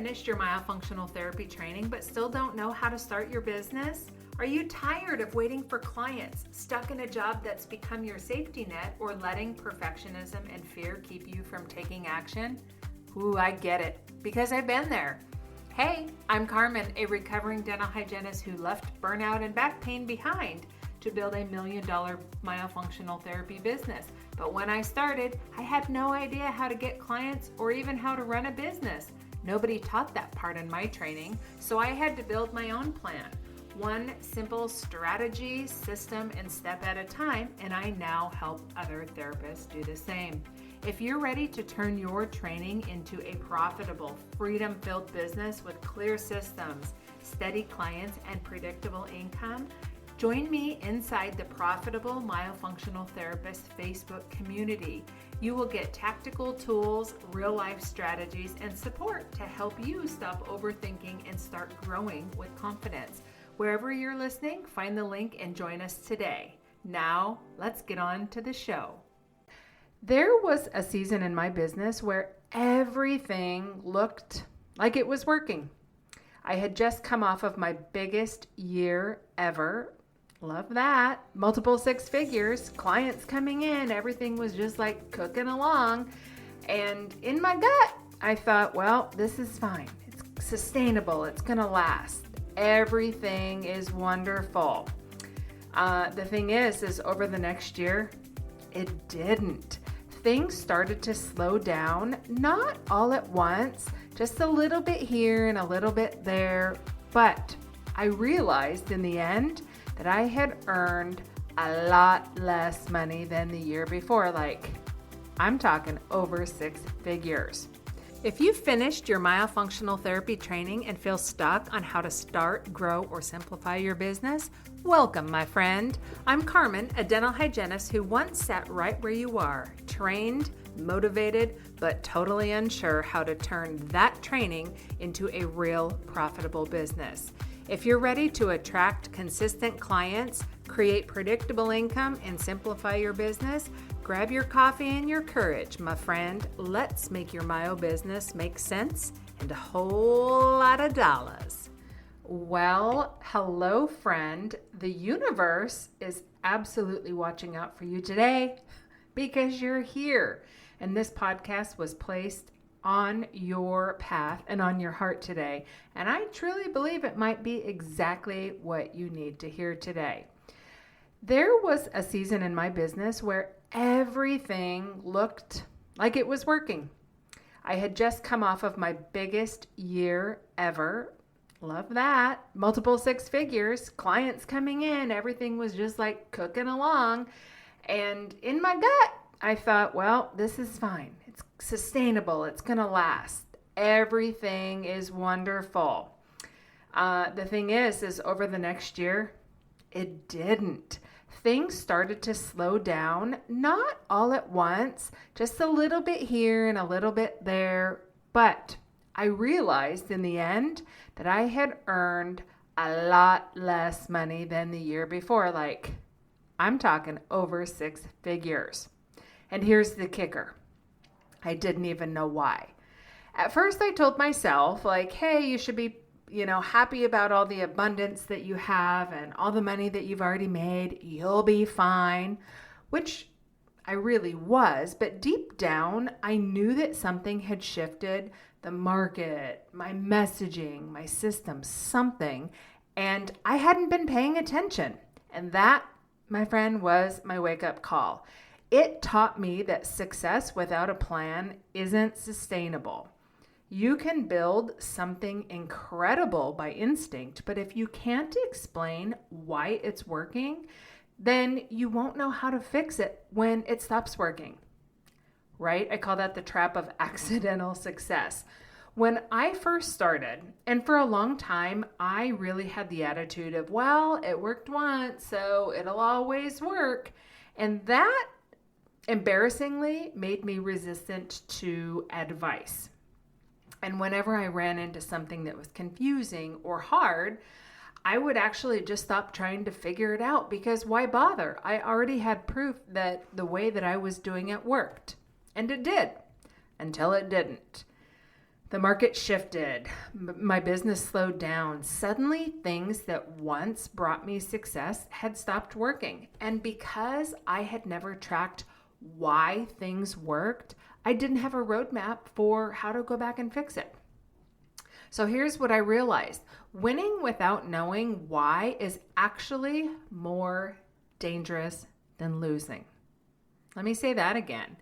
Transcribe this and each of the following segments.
finished your myofunctional therapy training but still don't know how to start your business? Are you tired of waiting for clients, stuck in a job that's become your safety net, or letting perfectionism and fear keep you from taking action? Ooh, I get it, because I've been there. Hey, I'm Carmen, a recovering dental hygienist who left burnout and back pain behind to build $1 million myofunctional therapy business. But when I started, I had no idea how to get clients or even how to run a business. Nobody taught that part in my training, so I had to build my own plan. One simple strategy, system, and step at a time, and I now help other therapists do the same. If you're ready to turn your training into a profitable, freedom-filled business with clear systems, steady clients, and predictable income, join me inside the Profitable Myofunctional Therapist Facebook community. You will get tactical tools, real-life strategies, and support to help you stop overthinking and start growing with confidence. Wherever you're listening, find the link and join us today. Now, let's get on to the show. There was a season in my business where everything looked like it was working. I had just come off of my biggest year ever. Love that. Multiple six figures, clients coming in, everything was just like cooking along. And in my gut, I thought, well, this is fine. It's sustainable. It's going to last. Everything is wonderful. The thing is over the next year, it didn't. Things started to slow down, not all at once, just a little bit here and a little bit there. But I realized in the end that I had earned a lot less money than the year before. Like, I'm talking over six figures. If you've finished your myofunctional therapy training and feel stuck on how to start, grow, or simplify your business, welcome, my friend. I'm Carmen, a dental hygienist who once sat right where you are, trained, motivated, but totally unsure how to turn that training into a real profitable business. If you're ready to attract consistent clients, create predictable income, and simplify your business, grab your coffee and your courage, my friend. Let's make your myo business make sense and a whole lot of dollars. Well, hello, friend. The universe is absolutely watching out for you today because you're here. And this podcast was placed on your path and on your heart today. And I truly believe it might be exactly what you need to hear today. There was a season in my business where everything looked like it was working. I had just come off of my biggest year ever. Love that. Multiple six figures, clients coming in, everything was just like cooking along. And in my gut, I thought, well, this is fine. It's sustainable. It's going to last. Everything is wonderful. The thing is over the next year, it didn't. Things started to slow down, not all at once, just a little bit here and a little bit there. But I realized in the end that I had earned a lot less money than the year before. Like, I'm talking over six figures. And here's the kicker. I didn't even know why. At first I told myself, like, hey, you should be happy about all the abundance that you have and all the money that you've already made. You'll be fine, which I really was. But deep down, I knew that something had shifted, the market, my messaging, my system, something, and I hadn't been paying attention. And that, my friend, was my wake-up call. It taught me that success without a plan isn't sustainable. You can build something incredible by instinct, but if you can't explain why it's working, then you won't know how to fix it when it stops working, right? I call that the trap of accidental success. When I first started, and for a long time, I really had the attitude of, well, it worked once, so it'll always work. And that embarrassingly made me resistant to advice. And whenever I ran into something that was confusing or hard, I would actually just stop trying to figure it out because why bother? I already had proof that the way that I was doing it worked. And it did, until it didn't. The market shifted. My business slowed down. Suddenly, things that once brought me success had stopped working. And because I had never tracked why things worked, I didn't have a roadmap for how to go back and fix it. So here's what I realized. Winning without knowing why is actually more dangerous than losing. Let me say that again.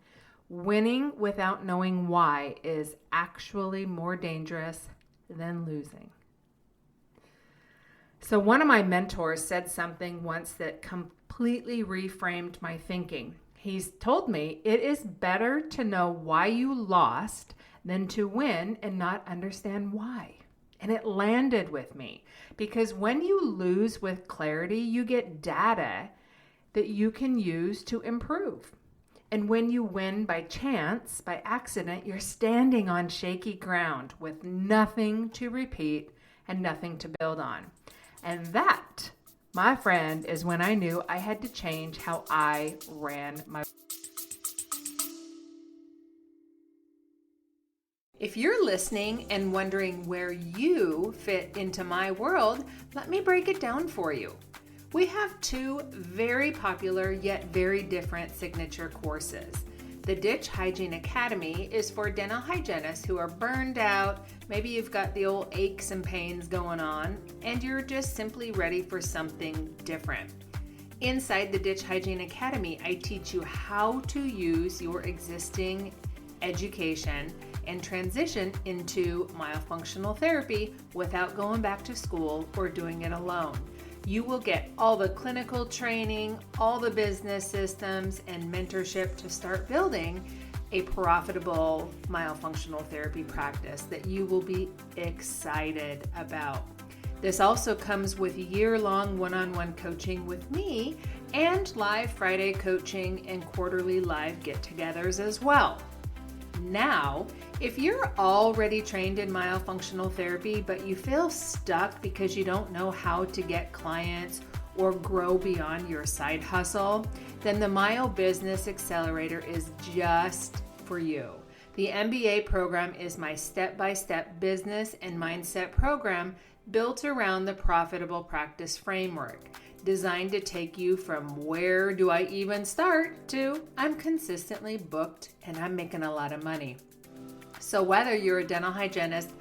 Winning without knowing why is actually more dangerous than losing. So one of my mentors said something once that completely reframed my thinking. He's told me it is better to know why you lost than to win and not understand why. And it landed with me because when you lose with clarity, you get data that you can use to improve. And when you win by chance, by accident, you're standing on shaky ground with nothing to repeat and nothing to build on. And that, my friend, is when I knew I had to change how I ran my. If you're listening and wondering where you fit into my world, let me break it down for you. We have two very popular yet very different signature courses. The Ditch Hygiene Academy is for dental hygienists who are burned out. Maybe you've got the old aches and pains going on, and you're just simply ready for something different. Inside the Ditch Hygiene Academy, I teach you how to use your existing education and transition into myofunctional therapy without going back to school or doing it alone. You will get all the clinical training, all the business systems, and mentorship to start building a profitable myofunctional therapy practice that you will be excited about. This also comes with year-long one-on-one coaching with me and live Friday coaching and quarterly live get-togethers as well. Now, if you're already trained in myofunctional therapy, but you feel stuck because you don't know how to get clients or grow beyond your side hustle, then the Myo Business Accelerator is just for you. The MBA program is my step-by-step business and mindset program built around the profitable practice framework, designed to take you from where do I even start to I'm consistently booked and I'm making a lot of money. So whether you're a dental hygienist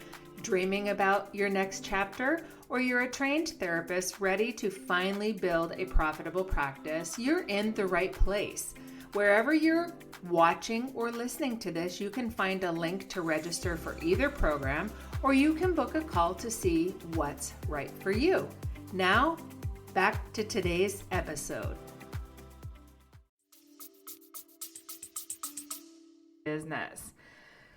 dreaming about your next chapter or you're a trained therapist ready to finally build a profitable practice, you're in the right place. Wherever you're watching or listening to this, you can find a link to register for either program, or you can book a call to see what's right for you. Now, back to today's episode. Business.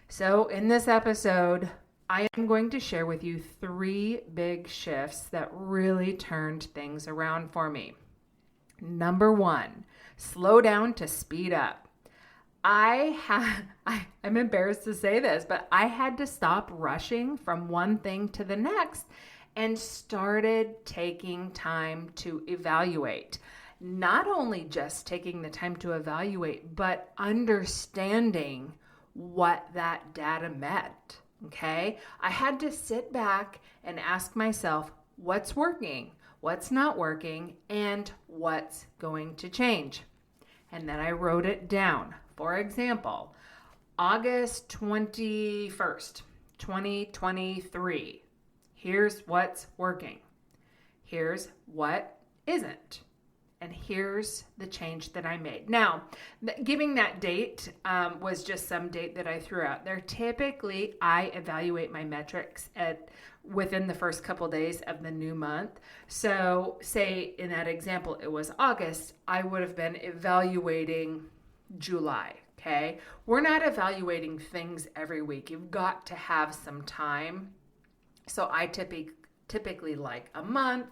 So in this episode, I am going to share with you 3 big shifts that really turned things around for me. Number 1, slow down to speed up. I'm embarrassed to say this, but I had to stop rushing from one thing to the next and started taking time to evaluate. Not only just taking the time to evaluate, but understanding what that data meant, okay? I had to sit back and ask myself, what's working, what's not working, and what's going to change. And then I wrote it down. For example, August 21st, 2023. Here's what's working. Here's what isn't. And here's the change that I made. Now, giving that date was just some date that I threw out there. Typically, I evaluate my metrics within the first couple days of the new month. So say in that example, it was August, I would have been evaluating July, okay? We're not evaluating things every week. You've got to have some time. So I typically like a month,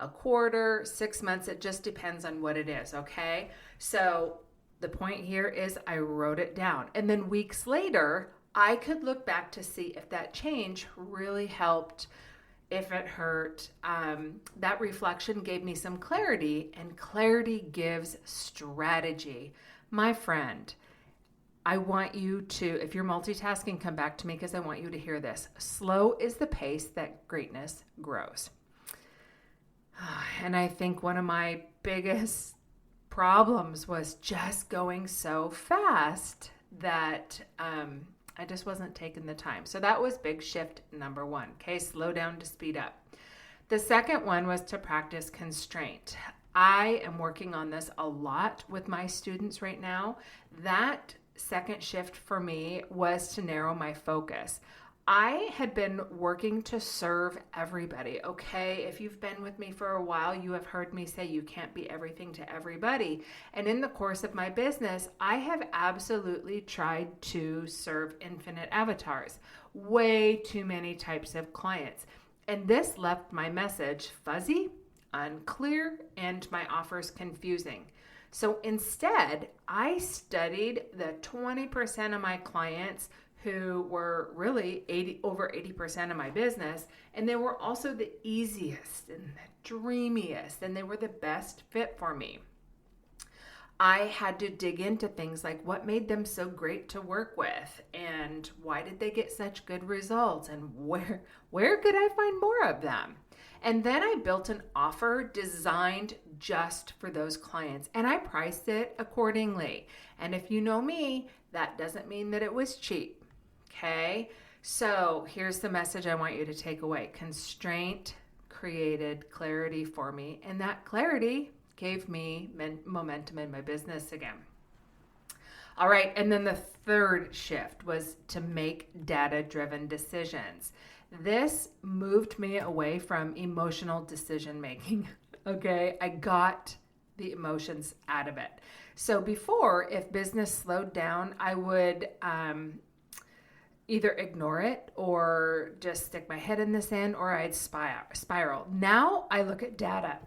a quarter, 6 months. It just depends on what it is, okay? So the point here is I wrote it down. And then weeks later, I could look back to see if that change really helped, if it hurt. That reflection gave me some clarity, and clarity gives strategy. My friend, I want you to, if you're multitasking, come back to me because I want you to hear this. Slow is the pace that greatness grows. And I think one of my biggest problems was just going so fast that I just wasn't taking the time. So that was big shift number one. Okay, slow down to speed up. The second one was to practice constraint. I am working on this a lot with my students right now. That second shift for me was to narrow my focus. I had been working to serve everybody, okay? If you've been with me for a while, you have heard me say you can't be everything to everybody. And in the course of my business, I have absolutely tried to serve infinite avatars, way too many types of clients. And this left my message fuzzy, unclear, and my offers confusing. So instead, I studied the 20% of my clients who were really over 80% of my business, and they were also the easiest and the dreamiest, and they were the best fit for me. I had to dig into things like what made them so great to work with, and why did they get such good results, and where could I find more of them? And then I built an offer designed just for those clients, and I priced it accordingly. And if you know me, that doesn't mean that it was cheap. Okay, so here's the message I want you to take away. Constraint created clarity for me, and that clarity gave me momentum in my business again. All right, and then the third shift was to make data-driven decisions. This moved me away from emotional decision making. Okay, I got the emotions out of it. So before, if business slowed down, I would either ignore it or just stick my head in the sand, or I'd spiral. Now I look at data.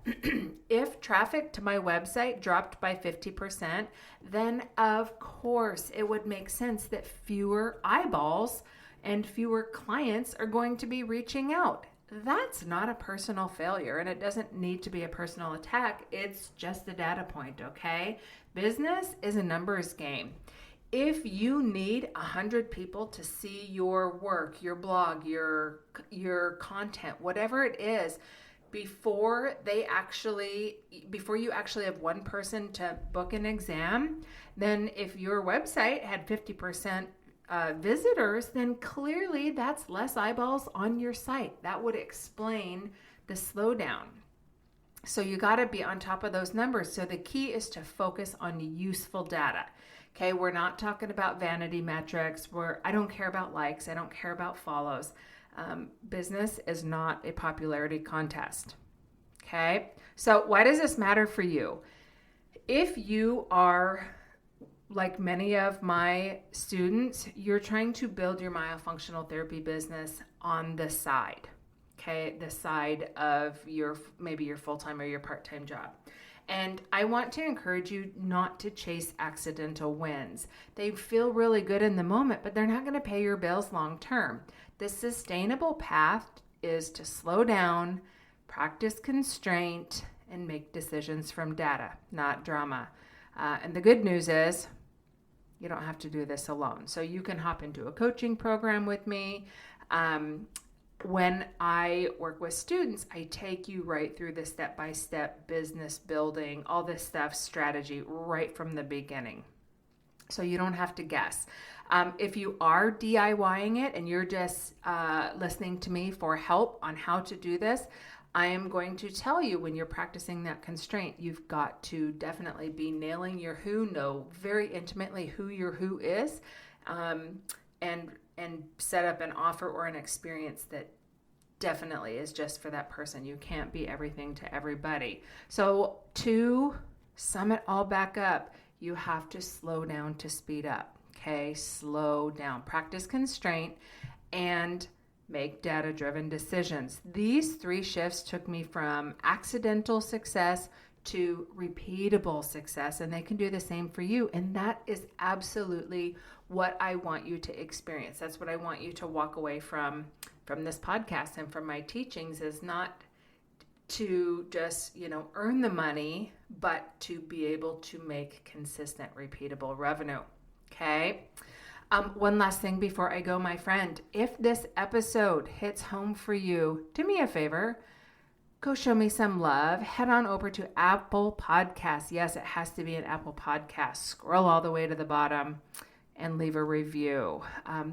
If traffic to my website dropped by 50%, then of course it would make sense that fewer eyeballs and fewer clients are going to be reaching out. That's not a personal failure, and it doesn't need to be a personal attack. It's just a data point, okay? Business is a numbers game. If you need 100 people to see your work, your blog, your content, whatever it is, before you actually have one person to book an exam, then if your website had 50% visitors, then clearly that's less eyeballs on your site. That would explain the slowdown. So you got to be on top of those numbers. So the key is to focus on useful data. Okay, we're not talking about vanity metrics. I don't care about likes. I don't care about follows. Business is not a popularity contest. Okay, so why does this matter for you? If you are like many of my students, you're trying to build your myofunctional therapy business on the side. Okay, the side of maybe your full-time or your part-time job. And I want to encourage you not to chase accidental wins. They feel really good in the moment, but they're not going to pay your bills long term. The sustainable path is to slow down, practice constraint, and make decisions from data, not drama. And the good news is you don't have to do this alone. So you can hop into a coaching program with me. When I work with students, I take you right through the step-by-step business building, all this stuff, strategy, right from the beginning. So you don't have to guess. If you are DIYing it and you're just listening to me for help on how to do this, I am going to tell you when you're practicing that constraint, you've got to definitely be nailing your who, know very intimately who your who is, and set up an offer or an experience that definitely is just for that person. You can't be everything to everybody. So to sum it all back up, you have to slow down to speed up. Okay, slow down. Practice constraint and make data-driven decisions. These 3 shifts took me from accidental success to repeatable success, and they can do the same for you. And that is absolutely what I want you to experience. That's what I want you to walk away from this podcast and from my teachings, is not to just, earn the money, but to be able to make consistent, repeatable revenue. Okay. One last thing before I go, my friend. If this episode hits home for you, do me a favor. Go show me some love. Head on over to Apple Podcasts. Yes, it has to be an Apple Podcast. Scroll all the way to the bottom and leave a review.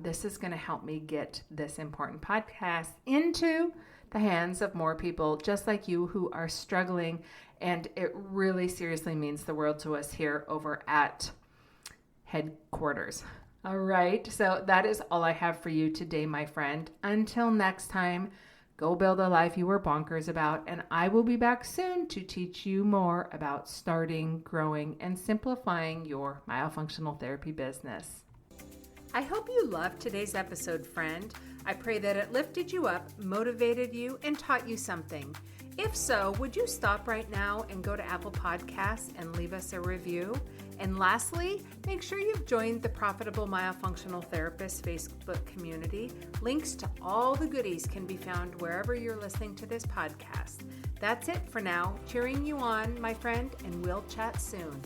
This is going to help me get this important podcast into the hands of more people just like you who are struggling. And it really seriously means the world to us here over at headquarters. All right, so that is all I have for you today, my friend. Until next time, go build a life you were bonkers about, and I will be back soon to teach you more about starting, growing, and simplifying your myofunctional therapy business. I hope you loved today's episode, friend. I pray that it lifted you up, motivated you, and taught you something. If so, would you stop right now and go to Apple Podcasts and leave us a review? And lastly, make sure you've joined the Profitable Myofunctional Therapist Facebook community. Links to all the goodies can be found wherever you're listening to this podcast. That's it for now. Cheering you on, my friend, and we'll chat soon.